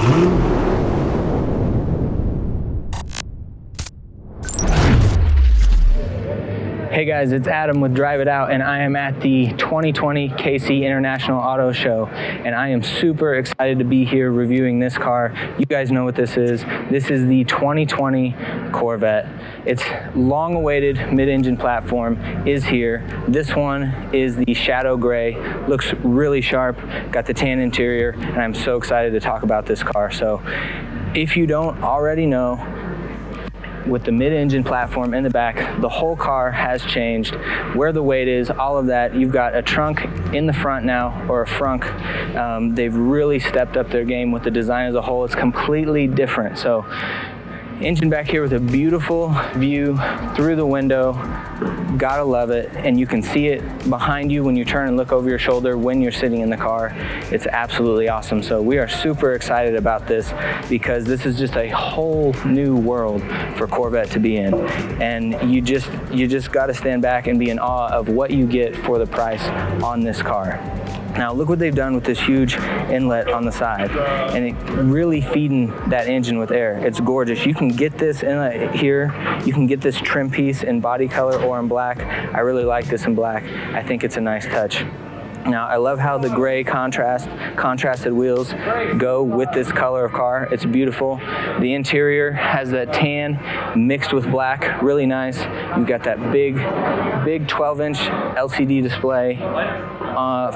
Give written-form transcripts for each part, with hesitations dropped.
Hey guys, it's Adam with Drive It Out, and I am at the 2020 KC International Auto Show, and I am super excited to be here reviewing this car. You guys know what this is. This is the 2020 Corvette. Its long-awaited mid-engine platform is here. This one is the Shadow Gray. Looks really sharp, got the tan interior, and I'm so excited to talk about this car. So if you don't already know, with the mid-engine platform in the back, the whole car has changed. Where the weight is, all of that. You've got a trunk in the front now, or a frunk. They've really stepped up their game with the design as a whole. It's completely different. So, engine back here with a beautiful view through the window. Gotta love it. And you can see it behind you when you turn and look over your shoulder when you're sitting in the car. It's absolutely awesome. So we are super excited about this because this is just a whole new world for Corvette to be in. And you just gotta stand back and be in awe of what you get for the price on this car. Now look what they've done with this huge inlet on the side, and it really feeding that engine with air. It's gorgeous. You can get this inlet here. You can get this trim piece in body color or in black. I really like this in black. I think it's a nice touch. Now, I love how the gray contrasted wheels go with this color of car. It's beautiful. The interior has that tan mixed with black, really nice. You've got that big 12-inch LCD display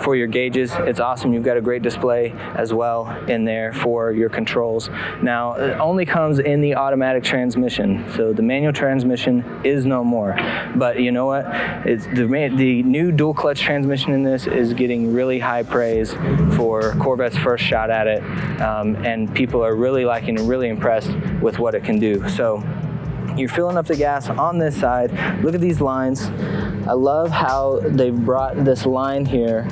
for your gauges. It's awesome. You've got a great display as well in there for your controls. Now, it only comes in the automatic transmission, so the manual transmission is no more. But you know what? It's the new dual clutch transmission in this is getting really high praise for Corvette's first shot at it, and people are really liking and really impressed with what it can do. So you're filling up the gas on this side. Look at these lines. I love how they've brought this line here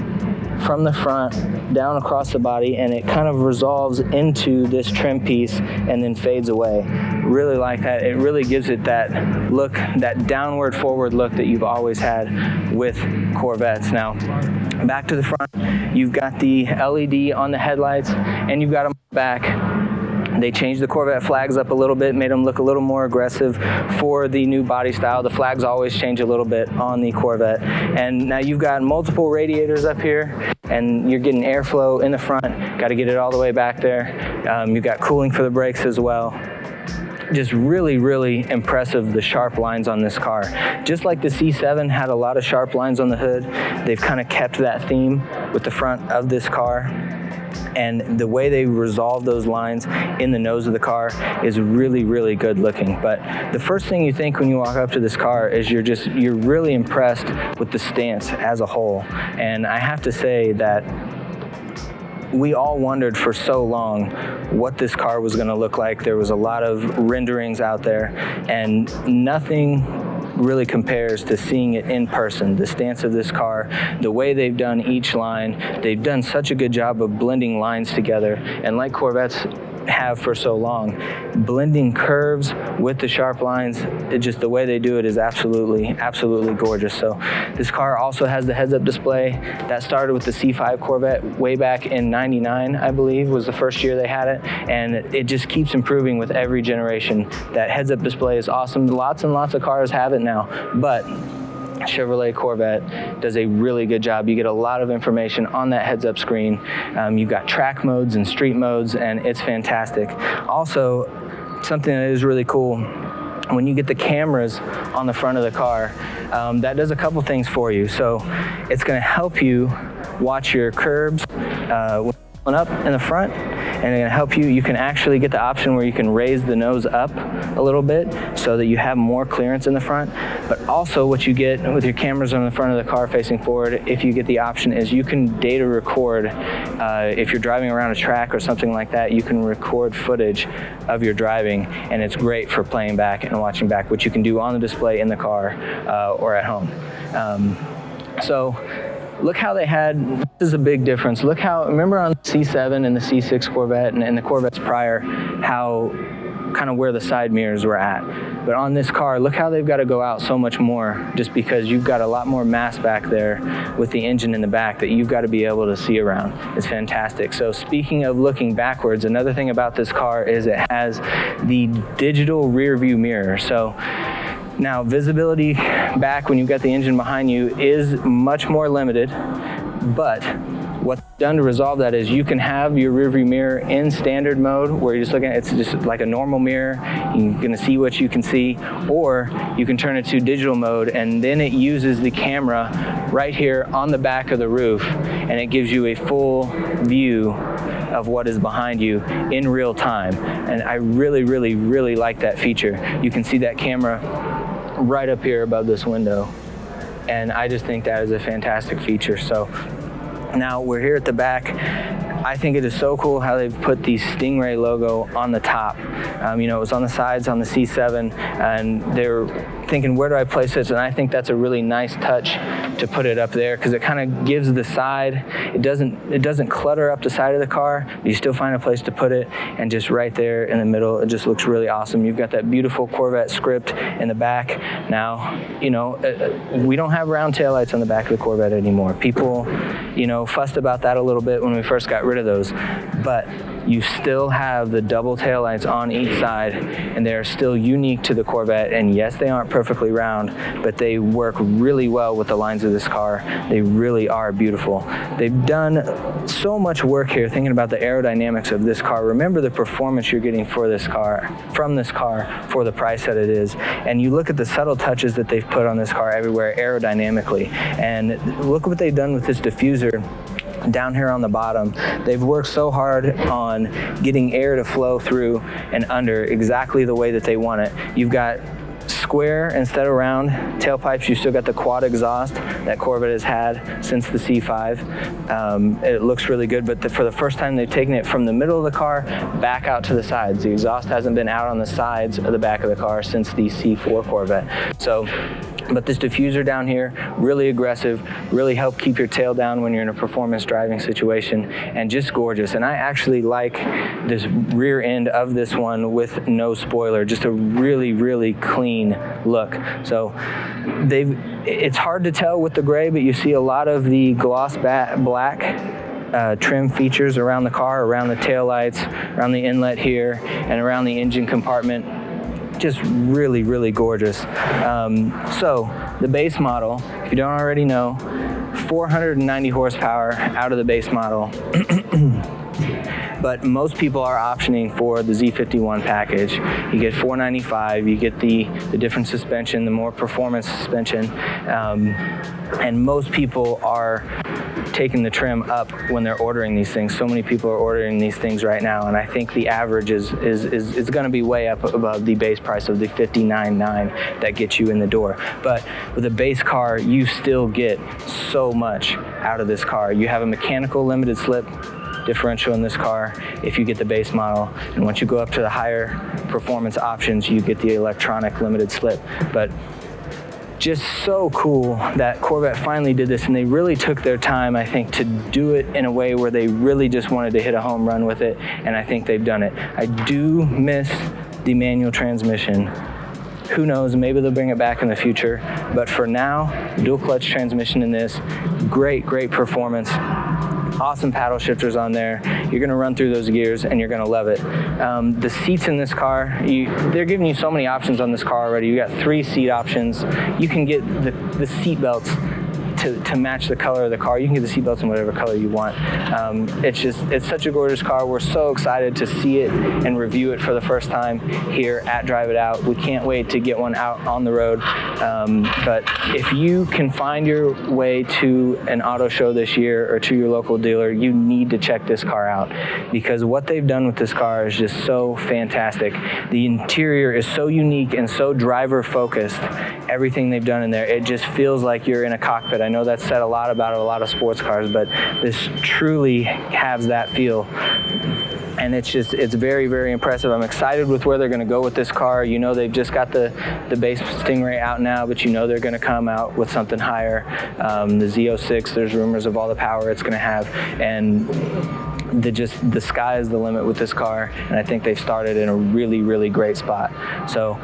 from the front down across the body, and it kind of resolves into this trim piece and then fades away. Really like that. It really gives it that look, that downward forward look that you've always had with Corvettes. Now, back to the front, you've got the LED on the headlights, and you've got them back. They changed the Corvette flags up a little bit, made them look a little more aggressive for the new body style. The flags always change a little bit on the Corvette. And now you've got multiple radiators up here, and you're getting airflow in the front. Got to get it all the way back there. You've got cooling for the brakes as well. Just really, really impressive, the sharp lines on this car. Just like the C7 had a lot of sharp lines on the hood, they've kind of kept that theme with the front of this car. And the way they resolve those lines in the nose of the car is really, really good looking. But the first thing you think when you walk up to this car is you're really impressed with the stance as a whole. And I have to say that we all wondered for so long what this car was going to look like. There was a lot of renderings out there, and nothing really compares to seeing it in person. The stance of this car, the way they've done each line, they've done such a good job of blending lines together. And like Corvettes have for so long, blending curves with the sharp lines, just the way they do it is absolutely, absolutely gorgeous. So this car also has the heads-up display. That started with the C5 Corvette way back in '99, I believe, was the first year they had it. And it just keeps improving with every generation. That heads-up display is awesome. Lots and lots of cars have it now, but Chevrolet Corvette does a really good job. You get a lot of information on that heads-up screen. You've got track modes and street modes, and it's fantastic. Also, something that is really cool, when you get the cameras on the front of the car, that does a couple things for you. So it's going to help you watch your curbs up in the front, and it's going to help you. You can actually get the option where you can raise the nose up a little bit so that you have more clearance in the front. But also what you get with your cameras on the front of the car facing forward, if you get the option, is you can data record. If you're driving around a track or something like that, you can record footage of your driving, and it's great for playing back and watching back, which you can do on the display in the car or at home. So look how they had, this is a big difference. Look how, remember on the C7 and the C6 Corvette and the Corvettes prior, how kind of where the side mirrors were at. But on this car, look how they've got to go out so much more, just because you've got a lot more mass back there with the engine in the back that you've got to be able to see around. It's fantastic. So speaking of looking backwards, another thing about this car is it has the digital rear view mirror. So now visibility back when you've got the engine behind you is much more limited, but what's done to resolve that is you can have your rearview mirror in standard mode where you're just looking at it's just like a normal mirror. You're going to see what you can see, or you can turn it to digital mode, and then it uses the camera right here on the back of the roof, and it gives you a full view of what is behind you in real time. And I really, really, really like that feature. You can see that camera right up here above this window, and I just think that is a fantastic feature. So now we're here at the back. I think it is so cool how they've put the Stingray logo on the top. You know, it was on the sides on the C7, and they're thinking, where do I place this? And I think that's a really nice touch to put it up there, because it kind of gives the side, it doesn't clutter up the side of the car, but you still find a place to put it, and just right there in the middle, it just looks really awesome. You've got that beautiful Corvette script in the back. Now, you know, we don't have round taillights on the back of the Corvette anymore. People, you know, fussed about that a little bit when we first got rid of those, but you still have the double taillights on each side, and they're still unique to the Corvette. And yes, they aren't perfectly round, but they work really well with the lines of this car. They really are beautiful. They've done so much work here thinking about the aerodynamics of this car. Remember the performance you're getting for this car, from this car, for the price that it is. And you look at the subtle touches that they've put on this car everywhere aerodynamically. And look what they've done with this diffuser down here on the bottom. They've worked so hard on getting air to flow through and under exactly the way that they want it. You've got square instead of round tailpipes. You still got the quad exhaust that Corvette has had since the C5. It looks really good, but for the first time they've taken it from the middle of the car back out to the sides. The exhaust hasn't been out on the sides of the back of the car since the C4 Corvette. So, but this diffuser down here, really aggressive, really help keep your tail down when you're in a performance driving situation, and just gorgeous. And I actually like this rear end of this one with no spoiler, just a really, really clean look. So it's hard to tell with the gray, but you see a lot of the gloss black trim features around the car, around the taillights, around the inlet here, and around the engine compartment. Just really, really gorgeous. So the base model, if you don't already know, 490 horsepower out of the base model. But most people are optioning for the Z51 package. You get 495, you get the different suspension, the more performance suspension, and most people are taking the trim up when they're ordering these things. So many people are ordering these things right now, and I think the average is going to be way up above the base price of the $59,900 that gets you in the door. But with a base car, you still get so much out of this car. You have a mechanical limited slip differential in this car if you get the base model, and once you go up to the higher performance options, you get the electronic limited slip. But just so cool that Corvette finally did this, and they really took their time, I think, to do it in a way where they really just wanted to hit a home run with it, and I think they've done it. I do miss the manual transmission. Who knows, maybe they'll bring it back in the future, but for now, dual clutch transmission in this, great performance. Awesome paddle shifters on there. You're gonna run through those gears and you're gonna love it. The seats in this car, they're giving you so many options on this car already. You got 3 seat options. You can get the seat belts to match the color of the car. You can get the seat belts in whatever color you want. It's such a gorgeous car. We're so excited to see it and review it for the first time here at Drive It Out. We can't wait to get one out on the road. But if you can find your way to an auto show this year or to your local dealer, you need to check this car out, because what they've done with this car is just so fantastic. The interior is so unique and so driver focused. Everything they've done in there, it just feels like you're in a cockpit. I know that's said a lot about a lot of sports cars, but this truly has that feel. And it's very impressive. I'm excited with where they're gonna go with this car. You know, they've just got the base Stingray out now, but you know they're gonna come out with something higher. The Z06, there's rumors of all the power it's gonna have. And the sky is the limit with this car, and I think they've started in a really, really great spot. So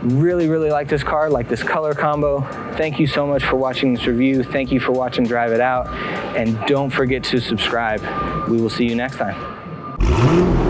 really, really like this car, like this color combo. Thank you so much for watching this review. Thank you for watching Drive It Out, and don't forget to subscribe. We will see you next time.